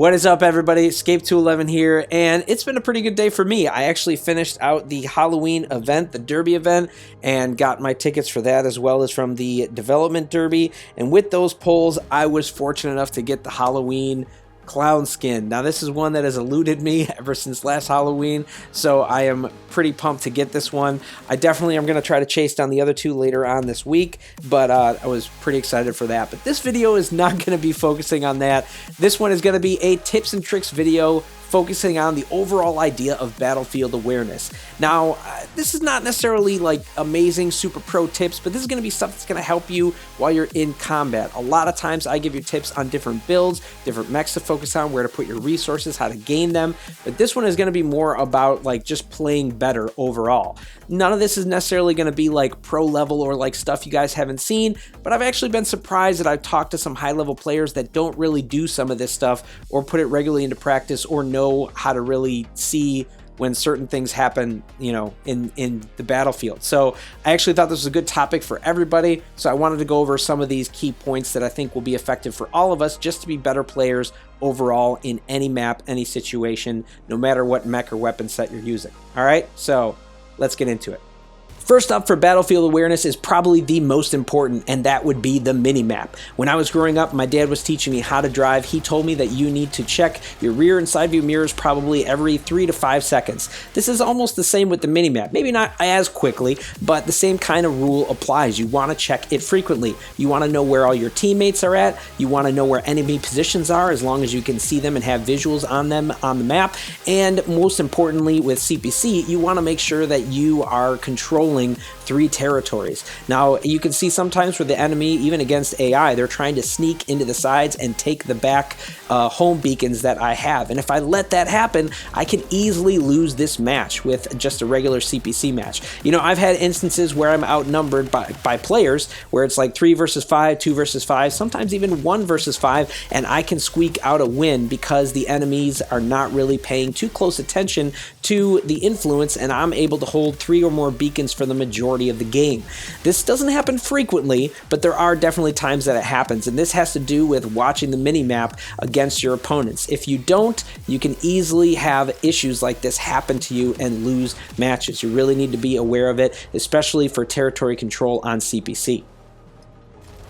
What is up, everybody? Escape211 here, and it's been a pretty good day for me. I actually finished out the Halloween event, the Derby event, and got my tickets for that as well as from the Development Derby. And with those polls, I was fortunate enough to get the Halloween clown skin. Now, this is one that has eluded me ever since last Halloween, so I am pretty pumped to get this one. I definitely am going to try to chase down the other two later on this week, but I was pretty excited for that. But this video is not going to be focusing on that. This one is going to be a tips and tricks video focusing on the overall idea of battlefield awareness. Now, this is not necessarily like amazing super pro tips, but this is going to be stuff that's going to help you while you're in combat. A lot of times I give you tips on different builds, different mechs to focus on, where to put your resources, how to gain them, but this one is going to be more about like just playing better overall. None of this is necessarily going to be like pro level or like stuff you guys haven't seen, but I've actually been surprised that I've talked to some high level players that don't really do some of this stuff or put it regularly into practice or know how to really see when certain things happen, you know, in the battlefield. So I actually thought this was a good topic for everybody. So I wanted to go over some of these key points that I think will be effective for all of us just to be better players overall in any map, any situation, no matter what mech or weapon set you're using. All right, so let's get into it. First up for battlefield awareness is probably the most important, and that would be the minimap. When I was growing up, my dad was teaching me how to drive. He told me that you need to check your rear and side view mirrors probably every 3 to 5 seconds. This is almost the same with the minimap. Maybe not as quickly, but the same kind of rule applies. You want to check it frequently. You want to know where all your teammates are at. You want to know where enemy positions are, as long as you can see them and have visuals on them on the map. And most importantly, with CPC, you want to make sure that you are controlling 3 territories. Now, you can see sometimes for the enemy, even against AI, they're trying to sneak into the sides and take the back home beacons that I have. And if I let that happen, I can easily lose this match with just a regular CPC match. You know, I've had instances where I'm outnumbered by players where it's like 3 versus 5, 2 versus 5, sometimes even 1 versus 5, and I can squeak out a win because the enemies are not really paying too close attention to the influence, and I'm able to hold 3 or more beacons for the majority of the game. This doesn't happen frequently, but there are definitely times that it happens, and this has to do with watching the minimap against your opponents. If you don't, you can easily have issues like this happen to you and lose matches. You really need to be aware of it, especially for territory control on CPC.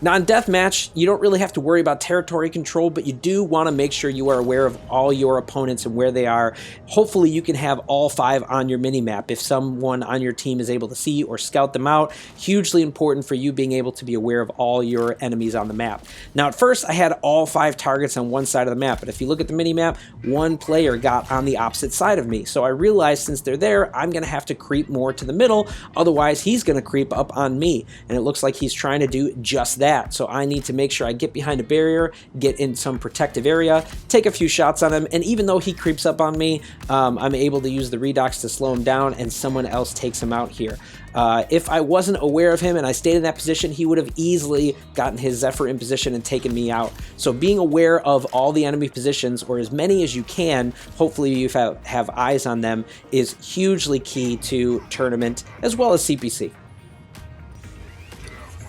Now, in Deathmatch, you don't really have to worry about territory control, but you do want to make sure you are aware of all your opponents and where they are. Hopefully, you can have all 5 on your minimap. If someone on your team is able to see or scout them out, hugely important for you being able to be aware of all your enemies on the map. Now, at first, I had all 5 targets on one side of the map, but if you look at the minimap, one player got on the opposite side of me. So I realized since they're there, I'm going to have to creep more to the middle, otherwise he's going to creep up on me. And it looks like he's trying to do just that. So I need to make sure I get behind a barrier, get in some protective area, take a few shots on him, and even though he creeps up on me, I'm able to use the redox to slow him down, and someone else takes him out here. If I wasn't aware of him and I stayed in that position, he would have easily gotten his Zephyr in position and taken me out. So being aware of all the enemy positions, or as many as you can, hopefully you have eyes on them, is hugely key to tournament as well as CPC.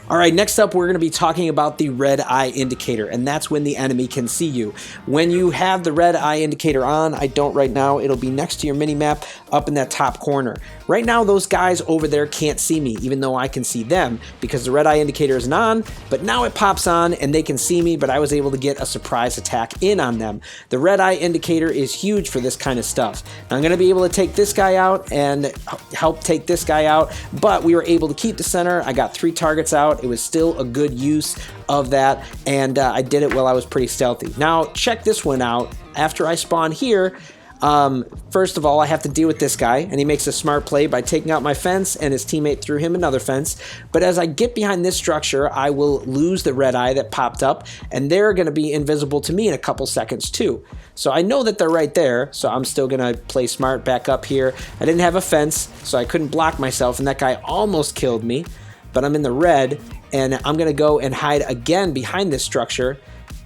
All right, next up, we're going to be talking about the red eye indicator, and that's when the enemy can see you. When you have the red eye indicator on, I don't right now, it'll be next to your minimap up in that top corner. Right now, those guys over there can't see me, even though I can see them, because the red eye indicator isn't on, but now it pops on and they can see me, but I was able to get a surprise attack in on them. The red eye indicator is huge for this kind of stuff. Now, I'm going to be able to take this guy out and help take this guy out, but we were able to keep the center. I got 3 targets out. It was still a good use of that, and I did it while I was pretty stealthy. Now, check this one out. After I spawn here, first of all, I have to deal with this guy, and he makes a smart play by taking out my fence, and his teammate threw him another fence. But as I get behind this structure, I will lose the red eye that popped up, and they're going to be invisible to me in a couple seconds too. So I know that they're right there, so I'm still going to play smart back up here. I didn't have a fence, so I couldn't block myself, and that guy almost killed me. But I'm in the red, and I'm going to go and hide again behind this structure,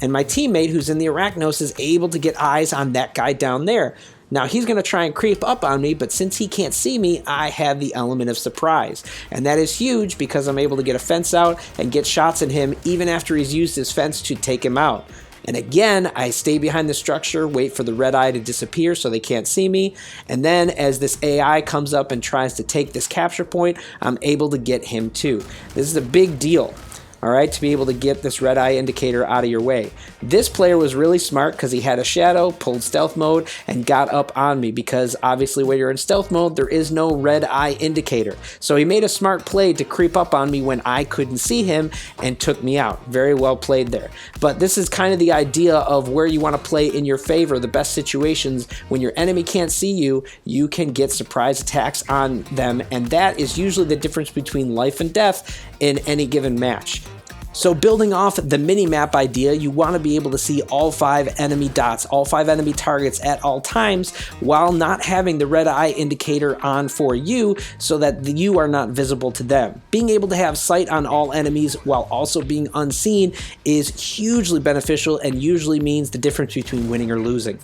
and my teammate who's in the Arachnos is able to get eyes on that guy down there. Now he's going to try and creep up on me, but since he can't see me, I have the element of surprise. And that is huge because I'm able to get a fence out and get shots at him even after he's used his fence to take him out. And again, I stay behind the structure, wait for the red eye to disappear so they can't see me. And then as this AI comes up and tries to take this capture point, I'm able to get him too. This is a big deal. All right, to be able to get this red eye indicator out of your way. This player was really smart because he had a shadow, pulled stealth mode, and got up on me because obviously when you're in stealth mode, there is no red eye indicator. So he made a smart play to creep up on me when I couldn't see him and took me out. Very well played there. But this is kind of the idea of where you want to play in your favor, the best situations. When your enemy can't see you, you can get surprise attacks on them, and that is usually the difference between life and death in any given match. So building off the mini-map idea, you want to be able to see all 5 enemy dots, all 5 enemy targets at all times while not having the red eye indicator on for you so that you are not visible to them. Being able to have sight on all enemies while also being unseen is hugely beneficial and usually means the difference between winning or losing.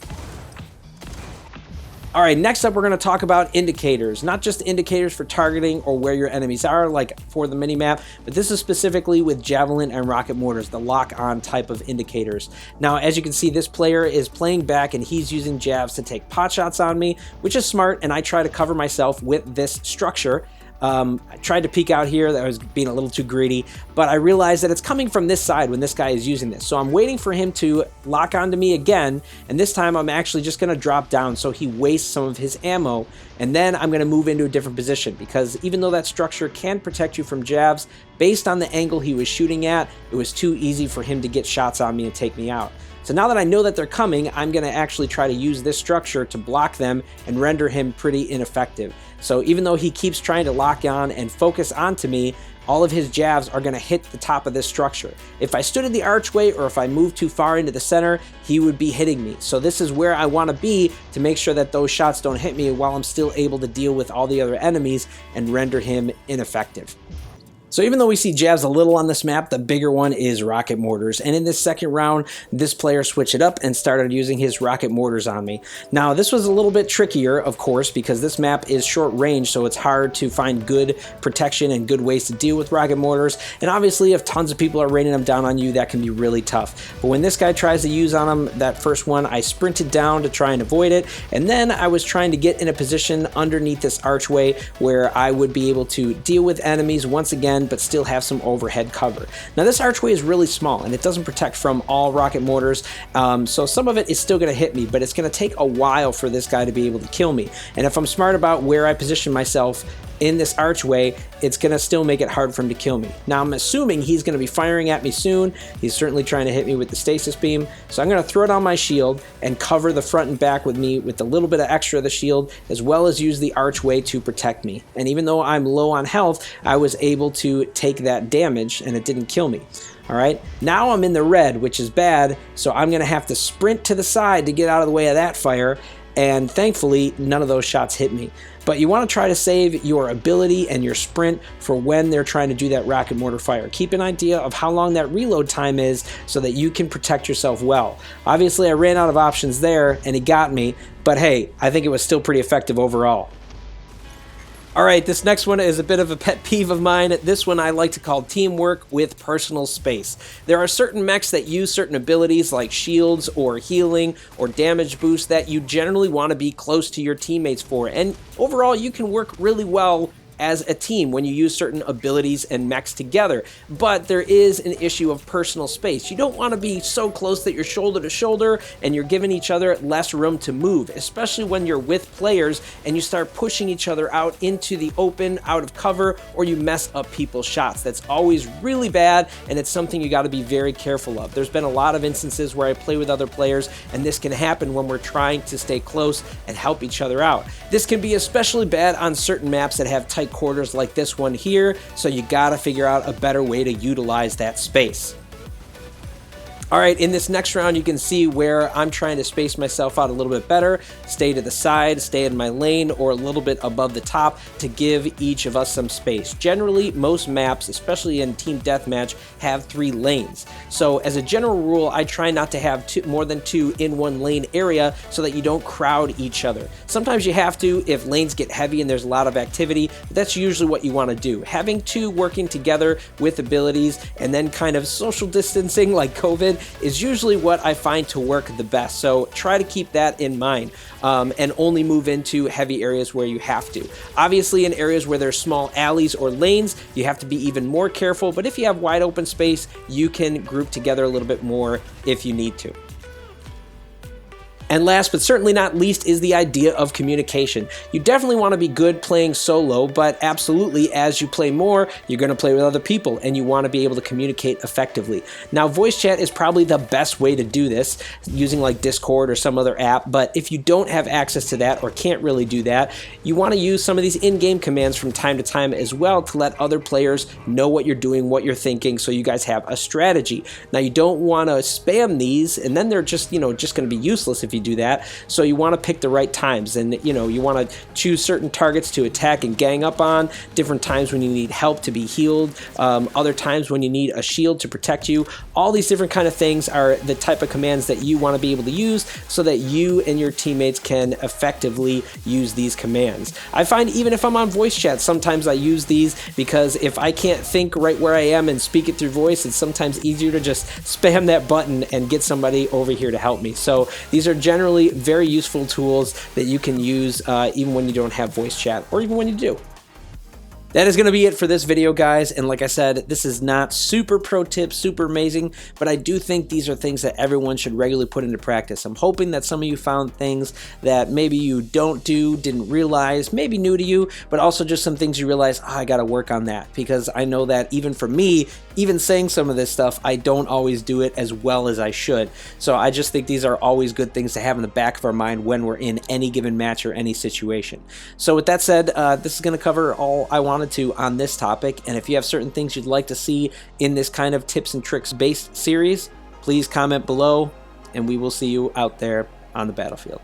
All right, next up we're going to talk about indicators, not just indicators for targeting or where your enemies are like for the mini-map, but this is specifically with javelin and rocket mortars, the lock-on type of indicators. Now, as you can see, this player is playing back and he's using JAVS to take pot shots on me, which is smart, and I try to cover myself with this structure. I tried to peek out here, that I was being a little too greedy, but I realized that it's coming from this side when this guy is using this. So I'm waiting for him to lock onto me again, and this time I'm actually just going to drop down so he wastes some of his ammo, and then I'm going to move into a different position because even though that structure can protect you from JAVS, based on the angle he was shooting at, it was too easy for him to get shots on me and take me out. So now that I know that they're coming, I'm going to actually try to use this structure to block them and render him pretty ineffective. So even though he keeps trying to lock on and focus onto me, all of his JAVS are going to hit the top of this structure. If I stood in the archway or if I moved too far into the center, he would be hitting me. So this is where I want to be to make sure that those shots don't hit me while I'm still able to deal with all the other enemies and render him ineffective. So even though we see JAVS a little on this map, the bigger one is rocket mortars. And in this second round, this player switched it up and started using his rocket mortars on me. Now, this was a little bit trickier, of course, because this map is short range, so it's hard to find good protection and good ways to deal with rocket mortars. And obviously, if tons of people are raining them down on you, that can be really tough. But when this guy tries to use on him, that first one, I sprinted down to try and avoid it. And then I was trying to get in a position underneath this archway where I would be able to deal with enemies once again, but still have some overhead cover. Now this archway is really small and it doesn't protect from all rocket mortars, so some of it is still going to hit me, but it's going to take a while for this guy to be able to kill me. And if I'm smart about where I position myself in this archway, it's going to still make it hard for him to kill me. Now I'm assuming he's going to be firing at me soon. He's certainly trying to hit me with the stasis beam, so I'm going to throw down my shield and cover the front and back with me with a little bit of extra of the shield, as well as use the archway to protect me. And even though I'm low on health, I was able to take that damage and it didn't kill me. All right, now I'm in the red, which is bad, so I'm going to have to sprint to the side to get out of the way of that fire, and thankfully none of those shots hit me. But you want to try to save your ability and your sprint for when they're trying to do that rocket mortar fire. Keep an idea of how long that reload time is so that you can protect yourself well. Obviously I ran out of options there and he got me, but hey, I think it was still pretty effective overall. All right, this next one is a bit of a pet peeve of mine. This one I like to call teamwork with personal space. There are certain mechs that use certain abilities like shields or healing or damage boost that you generally want to be close to your teammates for. And overall, you can work really well as a team when you use certain abilities and mechs together. But there is an issue of personal space. You don't want to be so close that you're shoulder to shoulder and you're giving each other less room to move, especially when you're with players and you start pushing each other out into the open, out of cover, or you mess up people's shots. That's always really bad, and it's something you got to be very careful of. There's been a lot of instances where I play with other players, and this can happen when we're trying to stay close and help each other out. This can be especially bad on certain maps that have tight quarters like this one here, so you gotta figure out a better way to utilize that space. All right, in this next round, you can see where I'm trying to space myself out a little bit better, stay to the side, stay in my lane, or a little bit above the top to give each of us some space. Generally, most maps, especially in team deathmatch, have 3 lanes. So as a general rule, I try not to have more than 2 in one lane area so that you don't crowd each other. Sometimes you have to if lanes get heavy and there's a lot of activity, but that's usually what you want to do. Having 2 working together with abilities and then kind of social distancing like COVID is usually what I find to work the best. So try to keep that in mind, and only move into heavy areas where you have to. Obviously, in areas where there's small alleys or lanes, you have to be even more careful, but if you have wide open space, you can group together a little bit more if you need to. And last but certainly not least is the idea of communication. You definitely want to be good playing solo, but absolutely as you play more, you're going to play with other people and you want to be able to communicate effectively. Now, voice chat is probably the best way to do this, using like Discord or some other app, but if you don't have access to that or can't really do that, you want to use some of these in-game commands from time to time as well to let other players know what you're doing, what you're thinking, so you guys have a strategy. Now, you don't want to spam these, and then they're just, just going to be useless if you do that. So you want to pick the right times, and you want to choose certain targets to attack and gang up on, different times when you need help to be healed, other times when you need a shield to protect you. All these different kind of things are the type of commands that you want to be able to use so that you and your teammates can effectively use these commands. I find even if I'm on voice chat, sometimes I use these because if I can't think right where I am and speak it through voice, it's sometimes easier to just spam that button and get somebody over here to help me. So these are generally very useful tools that you can use even when you don't have voice chat, or even when you do. That is going to be it for this video, guys, and like I said, this is not super pro tips, super amazing, but I do think these are things that everyone should regularly put into practice. I'm hoping that some of you found things that maybe you don't do, didn't realize, maybe new to you, but also just some things you realize, I got to work on that, because I know that even for me, even saying some of this stuff, I don't always do it as well as I should. So I just think these are always good things to have in the back of our mind when we're in any given match or any situation. So with that said, this is going to cover all I wanted to on this topic, and if you have certain things you'd like to see in this kind of tips and tricks based series, please comment below, and we will see you out there on the battlefield.